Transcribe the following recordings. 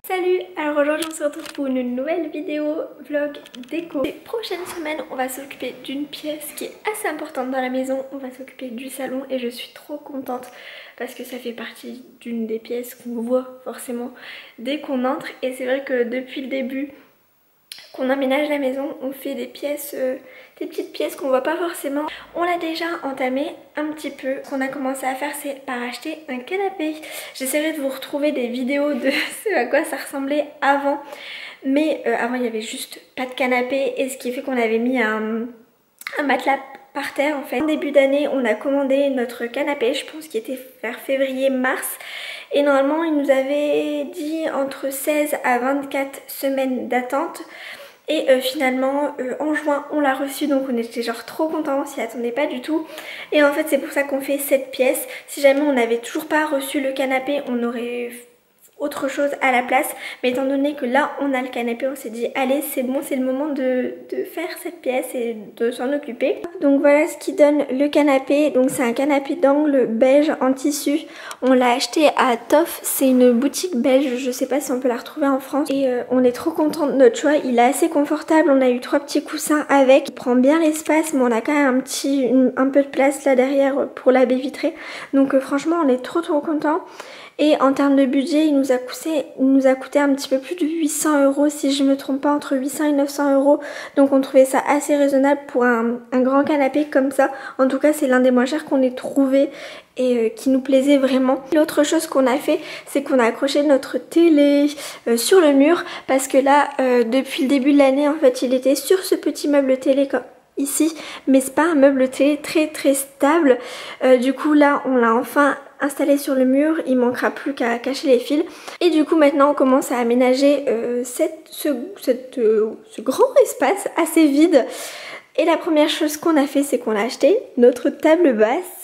Salut! Alors aujourd'hui on se retrouve pour une nouvelle vidéo vlog déco. Les prochaines semaines on va s'occuper d'une pièce qui est assez importante dans la maison. On va s'occuper du salon et je suis trop contente parce que ça fait partie d'une des pièces qu'on voit forcément dès qu'on entre. Et c'est vrai que depuis le début qu'on aménage la maison, on fait des pièces, des petites pièces qu'on voit pas forcément. On l'a déjà entamé un petit peu. Ce qu'on a commencé à faire, c'est par acheter un canapé. J'essaierai de vous retrouver des vidéos de ce à quoi ça ressemblait avant. Mais avant il y avait juste pas de canapé, et ce qui fait qu'on avait mis un matelas par terre en fait. En début d'année on a commandé notre canapé, je pense qu'il était vers février-mars. Et normalement il nous avait dit entre 16 à 24 semaines d'attente. Et finalement en juin on l'a reçu, donc on était genre trop contents, on s'y attendait pas du tout. Et en fait c'est pour ça qu'on fait cette pièce. Si jamais on n'avait toujours pas reçu le canapé, on aurait autre chose à la place, mais étant donné que là on a le canapé, on s'est dit allez c'est bon, c'est le moment de faire cette pièce et de s'en occuper. Donc voilà ce qui donne le canapé. Donc c'est un canapé d'angle beige en tissu. On l'a acheté à Toff, c'est une boutique belge, je sais pas si on peut la retrouver en France. Et on est trop content de notre choix, il est assez confortable. On a eu 3 petits coussins avec, il prend bien l'espace, mais on a quand même un peu de place là derrière pour la baie vitrée. Donc franchement on est trop content. Et en termes de budget, il nous a coûté un petit peu plus de 800 € si je me trompe pas, entre 800 et 900 €. Donc on trouvait ça assez raisonnable pour un grand canapé comme ça. En tout cas c'est l'un des moins chers qu'on ait trouvé et qui nous plaisait vraiment. L'autre chose qu'on a fait, c'est qu'on a accroché notre télé sur le mur, parce que là depuis le début de l'année en fait il était sur ce petit meuble télé comme ici, mais c'est pas un meuble télé très stable. Du coup là on l'a enfin installé sur le mur, il manquera plus qu'à cacher les fils. Et du coup maintenant on commence à aménager ce grand espace assez vide. Et la première chose qu'on a fait, c'est qu'on a acheté notre table basse.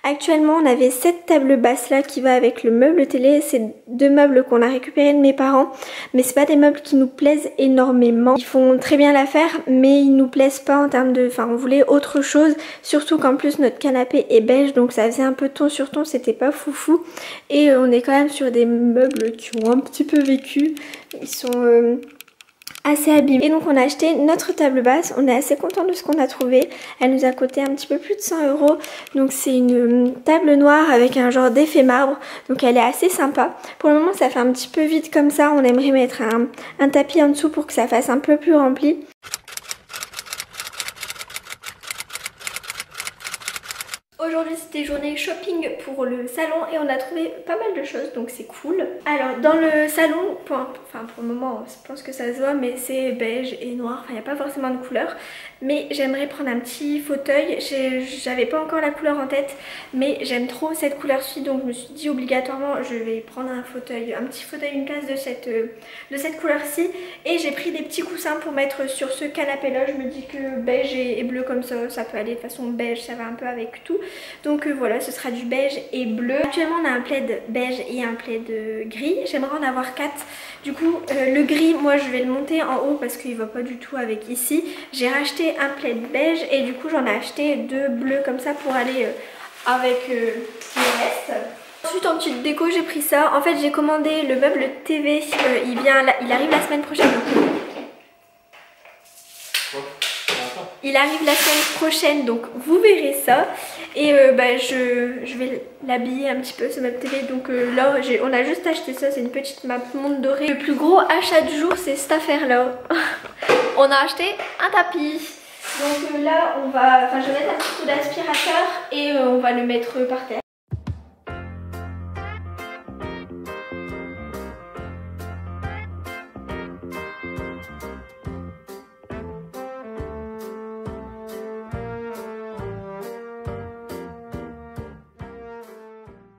Actuellement on avait cette table basse là qui va avec le meuble télé. C'est 2 meubles qu'on a récupérés de mes parents, mais c'est pas des meubles qui nous plaisent énormément. Ils font très bien l'affaire mais ils nous plaisent pas en termes de... Enfin on voulait autre chose, surtout qu'en plus notre canapé est beige, donc ça faisait un peu ton sur ton, c'était pas foufou. Et on est quand même sur des meubles qui ont un petit peu vécu, ils sont... assez abîmé. Et donc on a acheté notre table basse, on est assez content de ce qu'on a trouvé. Elle nous a coûté un petit peu plus de 100 €. Donc c'est une table noire avec un genre d'effet marbre, donc elle est assez sympa. Pour le moment ça fait un petit peu vide comme ça, on aimerait mettre un tapis en dessous pour que ça fasse un peu plus rempli. Aujourd'hui c'était journée shopping pour le salon et on a trouvé pas mal de choses, donc c'est cool. Alors dans le salon, pour le moment je pense que ça se voit, mais c'est beige et noir, enfin il n'y a pas forcément de couleur. Mais j'aimerais prendre un petit fauteuil, j'avais pas encore la couleur en tête, mais j'aime trop cette couleur-ci, donc je me suis dit obligatoirement je vais prendre un fauteuil, un petit fauteuil, une place de cette couleur-ci. Et j'ai pris des petits coussins pour mettre sur ce canapé-là. Je me dis que beige et bleu comme ça peut aller. De toute façon beige ça va un peu avec tout. Donc voilà, ce sera du beige et bleu. Actuellement on a un plaid beige et un plaid gris. J'aimerais en avoir 4. Du coup le gris, moi je vais le monter en haut parce qu'il va pas du tout avec ici. J'ai racheté un plaid beige et du coup j'en ai acheté 2 bleus comme ça pour aller avec le reste. Ensuite en petite déco j'ai pris ça. En fait j'ai commandé le meuble TV, il arrive la semaine prochaine. Il arrive la semaine prochaine, donc vous verrez ça. Et je vais l'habiller un petit peu ce meuble TV. Donc là on a juste acheté ça, c'est une petite montre dorée. Le plus gros achat du jour c'est cette affaire là. On a acheté un tapis. Donc là, je vais mettre un petit coup d'aspirateur et on va le mettre par terre.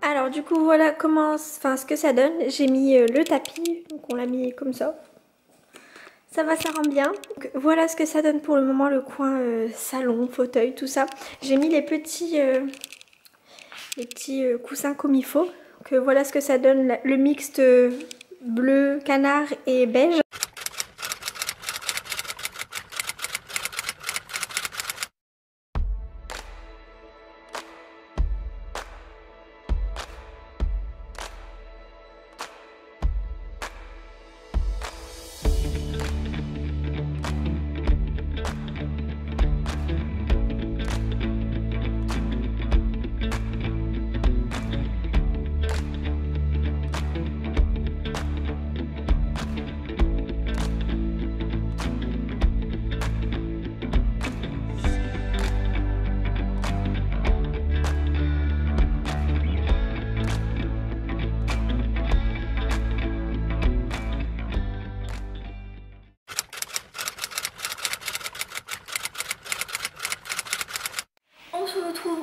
Alors du coup voilà ce que ça donne. J'ai mis le tapis, donc on l'a mis comme ça. Ça va, ça rend bien. Donc, voilà ce que ça donne pour le moment, le coin salon, fauteuil, tout ça. J'ai mis les petits coussins comme il faut. Donc voilà ce que ça donne, le mixte bleu, canard et beige.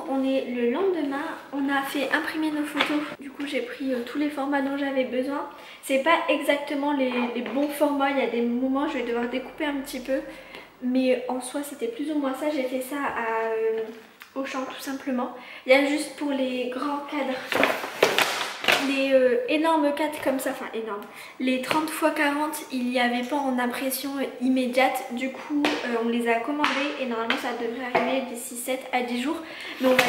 On est le lendemain, on a fait imprimer nos photos, du coup j'ai pris tous les formats dont j'avais besoin. C'est pas exactement les bons formats, il y a des moments je vais devoir découper un petit peu, mais en soi c'était plus ou moins ça. J'ai fait ça au Auchan tout simplement. Il y a juste pour les grands cadres, les énormes cadres comme ça, enfin énormes, les 30 x 40 il n'y avait pas en impression immédiate, du coup on les a commandés et normalement ça devrait arriver d'ici 7 à 10 jours, mais on va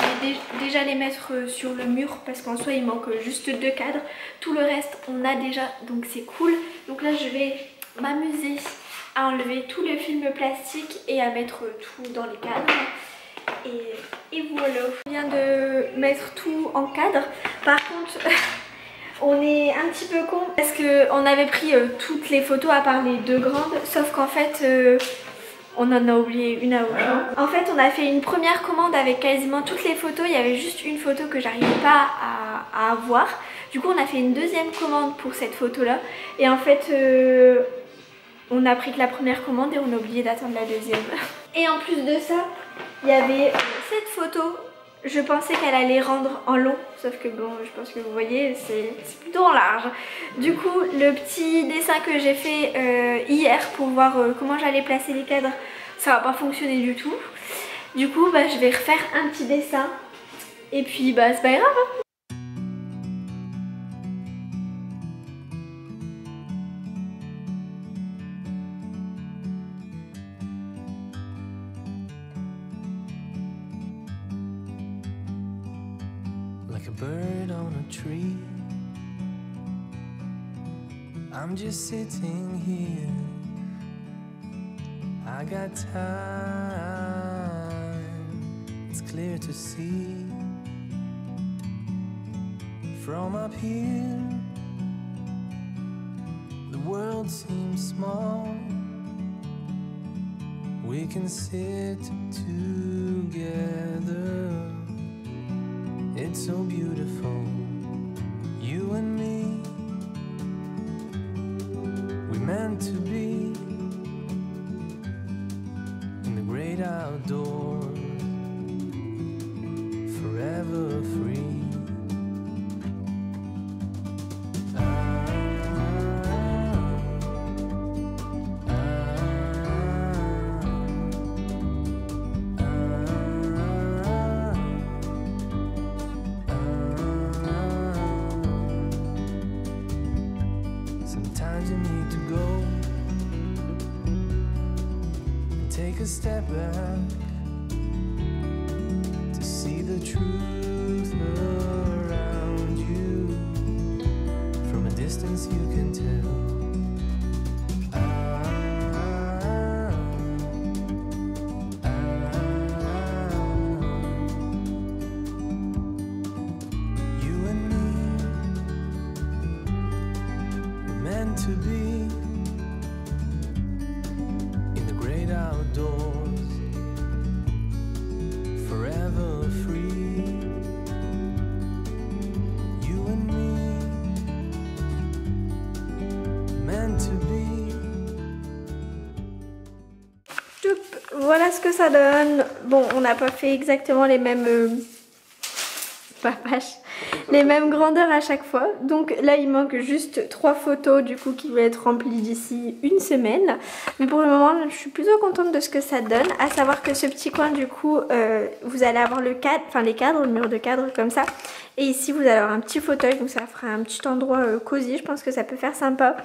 déjà les mettre sur le mur parce qu'en soi il manque juste 2 cadres, tout le reste on a déjà, donc c'est cool. Donc là je vais m'amuser à enlever tout le film plastique et à mettre tout dans les cadres. Et voilà, on vient de mettre tout en cadre. Par contre on est un petit peu con parce qu'on avait pris toutes les photos à part les 2 grandes, sauf qu'en fait on en a oublié une à Auchan. En fait on a fait une première commande avec quasiment toutes les photos, il y avait juste une photo que j'arrivais pas à avoir. Du coup on a fait une deuxième commande pour cette photo là et en fait on a pris que la première commande et on a oublié d'attendre la deuxième. Et en plus de ça, il y avait cette photo. Je pensais qu'elle allait rendre en long, sauf que bon, je pense que vous voyez, c'est plutôt en large. Du coup, le petit dessin que j'ai fait hier pour voir comment j'allais placer les cadres, ça va pas fonctionner du tout. Du coup, je vais refaire un petit dessin. Et puis, c'est pas grave, hein. Like a bird on a tree, I'm just sitting here. I got time, it's clear to see. From up here, the world seems small. We can sit together. It's so beautiful, you and me. We meant to be in the great outdoors, forever free. Sometimes you need to go and take a step back to see the truth around you. From a distance you can tell. To be in the great outdoors, voilà ce que ça donne. Bon, on n'a pas fait exactement les mêmes... les mêmes grandeurs à chaque fois. Donc là il manque juste 3 photos du coup qui vont être remplies d'ici une semaine. Mais pour le moment je suis plutôt contente de ce que ça donne. À savoir que ce petit coin du coup vous allez avoir le cadre, enfin les cadres, le mur de cadre comme ça. Et ici vous allez avoir un petit fauteuil, donc ça fera un petit endroit cosy. Je pense que ça peut faire sympa.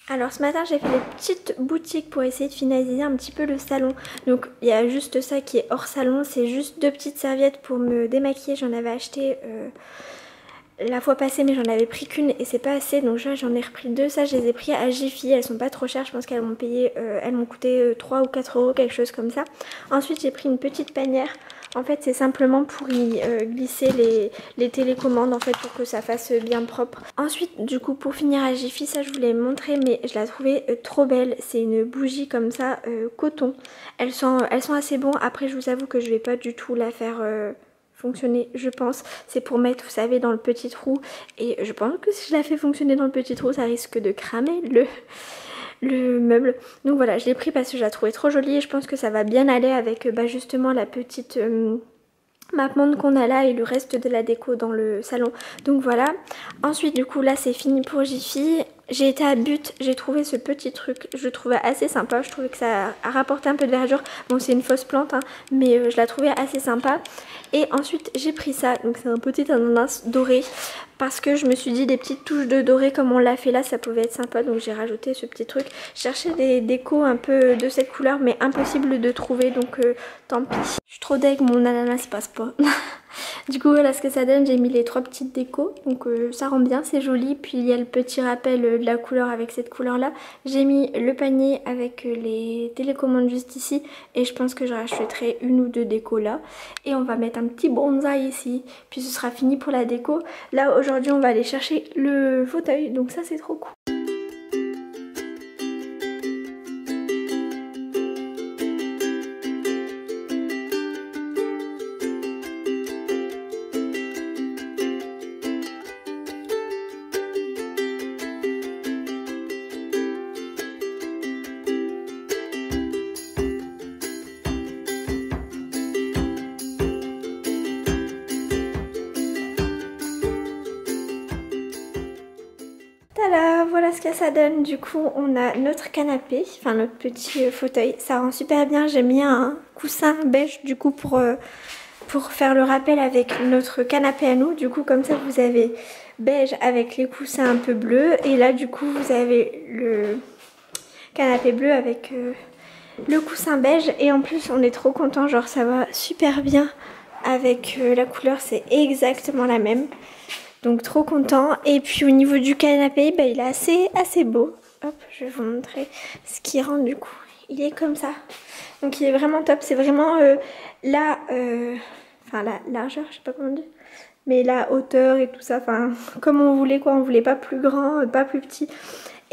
Alors ce matin j'ai fait des petites boutiques pour essayer de finaliser un petit peu le salon. Donc il y a juste ça qui est hors salon, c'est juste 2 petites serviettes pour me démaquiller. J'en avais acheté la fois passée mais j'en avais pris qu'une et c'est pas assez, donc là j'en ai repris 2. Ça je les ai pris à Jiffy, elles sont pas trop chères, je pense qu'elles m'ont payé, elles m'ont coûté 3 ou 4 euros, quelque chose comme ça. Ensuite j'ai pris une petite panière. En fait c'est simplement pour y glisser les télécommandes en fait pour que ça fasse bien propre. Ensuite du coup pour finir à Jiffy, ça je vous l'ai montré mais je la trouvais trop belle. C'est une bougie comme ça coton. Elles sont assez bon. Après je vous avoue que je vais pas du tout la faire fonctionner, je pense. C'est pour mettre, vous savez, dans le petit trou. Et je pense que si je la fais fonctionner dans le petit trou, ça risque de cramer le meuble. Donc voilà, je l'ai pris parce que je la trouvais trop jolie et je pense que ça va bien aller avec justement la petite mappemonde qu'on a là et le reste de la déco dans le salon. Donc voilà. Ensuite du coup là c'est fini pour Jiffy. J'ai été à But, j'ai trouvé ce petit truc, je le trouvais assez sympa, je trouvais que ça a rapporté un peu de verdure. Bon c'est une fausse plante hein, mais je la trouvais assez sympa. Et ensuite j'ai pris ça, donc c'est un petit ananas doré. Parce que je me suis dit des petites touches de doré comme on l'a fait là, ça pouvait être sympa. Donc j'ai rajouté ce petit truc. Je cherchais des décos un peu de cette couleur mais impossible de trouver, donc tant pis. Je suis trop deg, mon ananas passe pas. Du coup voilà ce que ça donne, j'ai mis les 3 petites décos, donc ça rend bien, c'est joli. Puis il y a le petit rappel de la couleur avec cette couleur là. J'ai mis le panier avec les télécommandes juste ici et je pense que je rachèterai 1 ou 2 décos là. Et on va mettre un petit bonsaï ici, puis ce sera fini pour la déco. Là aujourd'hui on va aller chercher le fauteuil, donc ça c'est trop cool. Voilà, voilà ce que ça donne. Du coup on a notre canapé, enfin notre petit fauteuil, ça rend super bien. J'ai mis un coussin beige du coup pour faire le rappel avec notre canapé à nous. Du coup comme ça vous avez beige avec les coussins un peu bleus et là du coup vous avez le canapé bleu avec le coussin beige. Et en plus on est trop content, genre ça va super bien avec la couleur, c'est exactement la même. Donc trop content. Et puis au niveau du canapé, il est assez beau. Hop, je vais vous montrer ce qui rend du coup. Il est comme ça. Donc il est vraiment top. C'est vraiment la largeur, je sais pas comment dire. Mais la hauteur et tout ça, enfin comme on voulait quoi. On voulait pas plus grand, pas plus petit.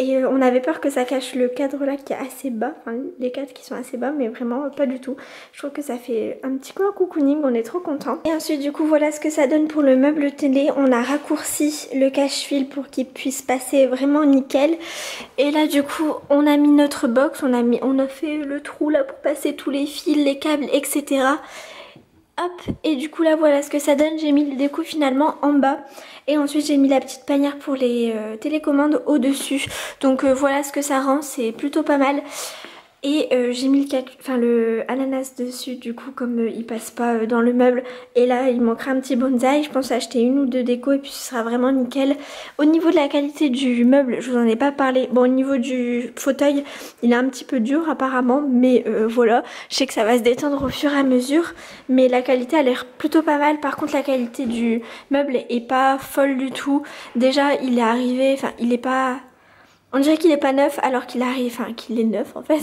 Et on avait peur que ça cache le cadre là qui est assez bas, enfin les cadres qui sont assez bas, mais vraiment pas du tout. Je trouve que ça fait un petit peu un cocooning, on est trop content. Et ensuite du coup voilà ce que ça donne pour le meuble télé. On a raccourci le cache-fil pour qu'il puisse passer vraiment nickel. Et là du coup on a mis notre box, on a fait le trou là pour passer tous les fils, les câbles, etc. Hop, et du coup là voilà ce que ça donne. J'ai mis le déco finalement en bas et ensuite j'ai mis la petite panière pour les télécommandes au dessus. Donc voilà ce que ça rend, c'est plutôt pas mal. Et j'ai mis le ananas dessus du coup comme il passe pas dans le meuble. Et là il manquera un petit bonsaï, je pense acheter une ou deux décos et puis ce sera vraiment nickel. Au niveau de la qualité du meuble, je vous en ai pas parlé. Bon, au niveau du fauteuil, il est un petit peu dur apparemment, mais voilà. Je sais que ça va se détendre au fur et à mesure, mais la qualité a l'air plutôt pas mal. Par contre la qualité du meuble est pas folle du tout. Déjà il est arrivé, enfin il est pas... On dirait qu'il est pas neuf alors qu'il arrive, enfin qu'il est neuf en fait,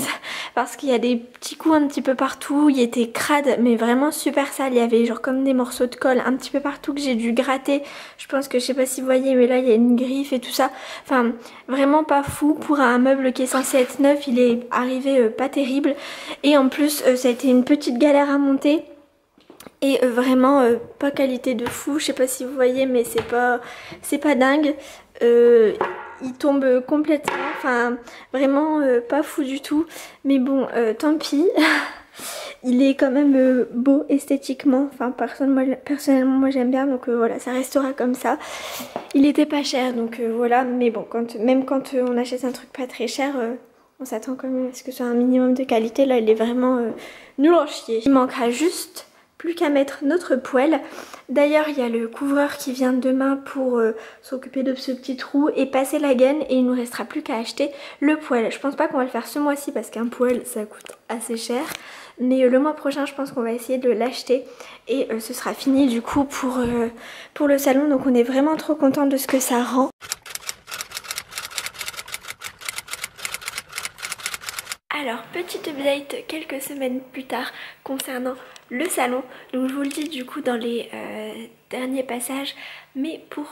parce qu'il y a des petits coups un petit peu partout, il était crade mais vraiment super sale, il y avait genre comme des morceaux de colle un petit peu partout que j'ai dû gratter, je pense que je sais pas si vous voyez mais là il y a une griffe et tout ça, enfin vraiment pas fou pour un meuble qui est censé être neuf, il est arrivé pas terrible et en plus ça a été une petite galère à monter. Et vraiment pas qualité de fou, je sais pas si vous voyez mais c'est pas dingue. Il tombe complètement, enfin vraiment pas fou du tout. Mais bon tant pis. Il est quand même beau esthétiquement, enfin personnellement moi j'aime bien donc voilà ça restera comme ça. Il était pas cher donc voilà, mais bon même quand on achète un truc pas très cher on s'attend quand même à ce que ce soit un minimum de qualité. Là il est vraiment nul en chier. Il manquera juste plus qu'à mettre notre poêle. D'ailleurs il y a le couvreur qui vient demain pour s'occuper de ce petit trou et passer la gaine et il nous restera plus qu'à acheter le poêle. Je pense pas qu'on va le faire ce mois-ci parce qu'un poêle ça coûte assez cher, mais le mois prochain je pense qu'on va essayer de l'acheter et ce sera fini du coup pour le salon, donc on est vraiment trop content de ce que ça rend. Alors, petite update quelques semaines plus tard concernant le salon. Donc je vous le dis du coup dans les derniers passages, mais pour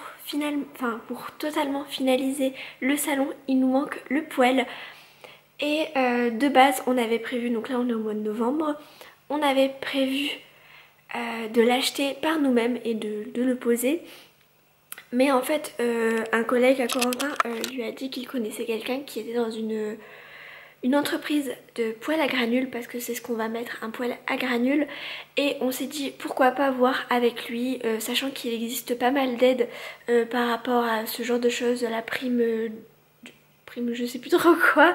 totalement finaliser le salon, il nous manque le poêle. Et de base on avait prévu, donc là on est au mois de novembre, on avait prévu de l'acheter par nous-mêmes et de le poser. Mais en fait un collègue à Corentin lui a dit qu'il connaissait quelqu'un qui était dans une entreprise de poêle à granules, parce que c'est ce qu'on va mettre, un poêle à granules, et on s'est dit pourquoi pas voir avec lui, sachant qu'il existe pas mal d'aides par rapport à ce genre de choses, la prime je sais plus trop quoi.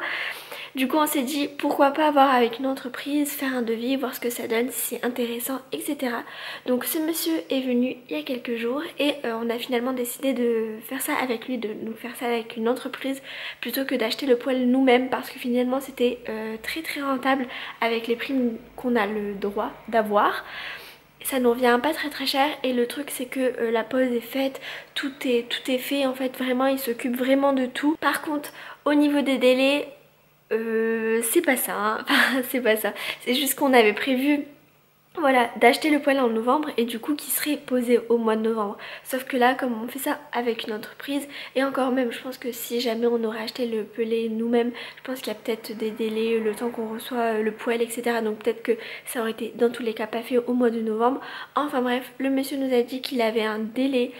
Du coup on s'est dit pourquoi pas voir avec une entreprise, faire un devis, voir ce que ça donne, si c'est intéressant, etc. Donc ce monsieur est venu il y a quelques jours et on a finalement décidé de faire ça avec lui, de nous faire ça avec une entreprise plutôt que d'acheter le poêle nous-mêmes, parce que finalement c'était très rentable avec les primes qu'on a le droit d'avoir. Ça nous revient pas très cher et le truc c'est que la pause est faite, tout est fait en fait, vraiment il s'occupe vraiment de tout. Par contre au niveau des délais c'est pas ça, hein. C'est pas ça, c'est juste qu'on avait prévu voilà d'acheter le poêle en novembre et du coup qui serait posé au mois de novembre, sauf que là comme on fait ça avec une entreprise, et encore même je pense que si jamais on aurait acheté le pelé nous-mêmes, je pense qu'il y a peut-être des délais, le temps qu'on reçoit le poêle etc, donc peut-être que ça aurait été dans tous les cas pas fait au mois de novembre. Enfin bref, le monsieur nous a dit qu'il avait un délai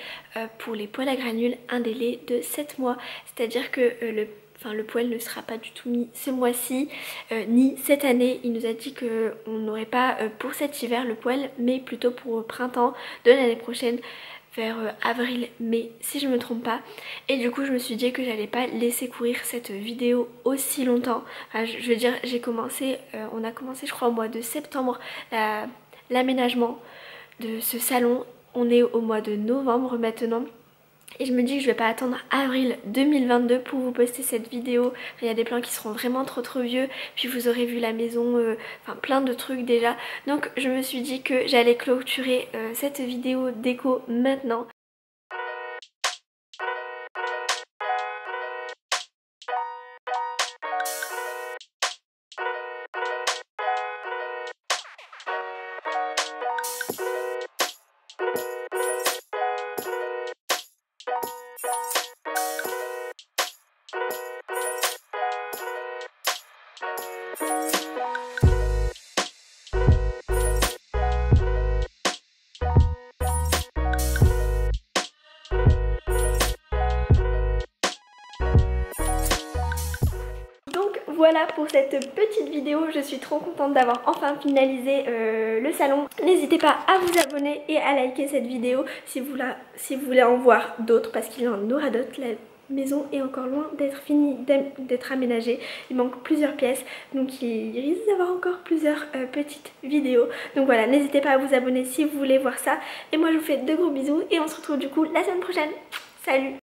pour les poêles à granules, un délai de 7 mois, c'est à dire que le poêle ne sera pas du tout mis ce mois-ci, ni cette année. Il nous a dit qu'on n'aurait pas pour cet hiver le poêle, mais plutôt pour le printemps de l'année prochaine, vers avril-mai si je me trompe pas. Et du coup je me suis dit que j'allais pas laisser courir cette vidéo aussi longtemps. Enfin, je veux dire, on a commencé je crois au mois de septembre l'aménagement de ce salon. On est au mois de novembre maintenant. Et je me dis que je vais pas attendre avril 2022 pour vous poster cette vidéo. Il y a des plans qui seront vraiment trop vieux. Puis vous aurez vu la maison, enfin plein de trucs déjà. Donc je me suis dit que j'allais clôturer cette vidéo déco maintenant. Voilà pour cette petite vidéo, je suis trop contente d'avoir enfin finalisé le salon. N'hésitez pas à vous abonner et à liker cette vidéo si vous voulez en voir d'autres, parce qu'il y en aura d'autres. maison est encore loin d'être finie, d'être aménagée. Il manque plusieurs pièces, donc il risque d'avoir encore plusieurs petites vidéos. Donc voilà, n'hésitez pas à vous abonner si vous voulez voir ça. Et moi je vous fais de gros bisous et on se retrouve du coup la semaine prochaine. Salut!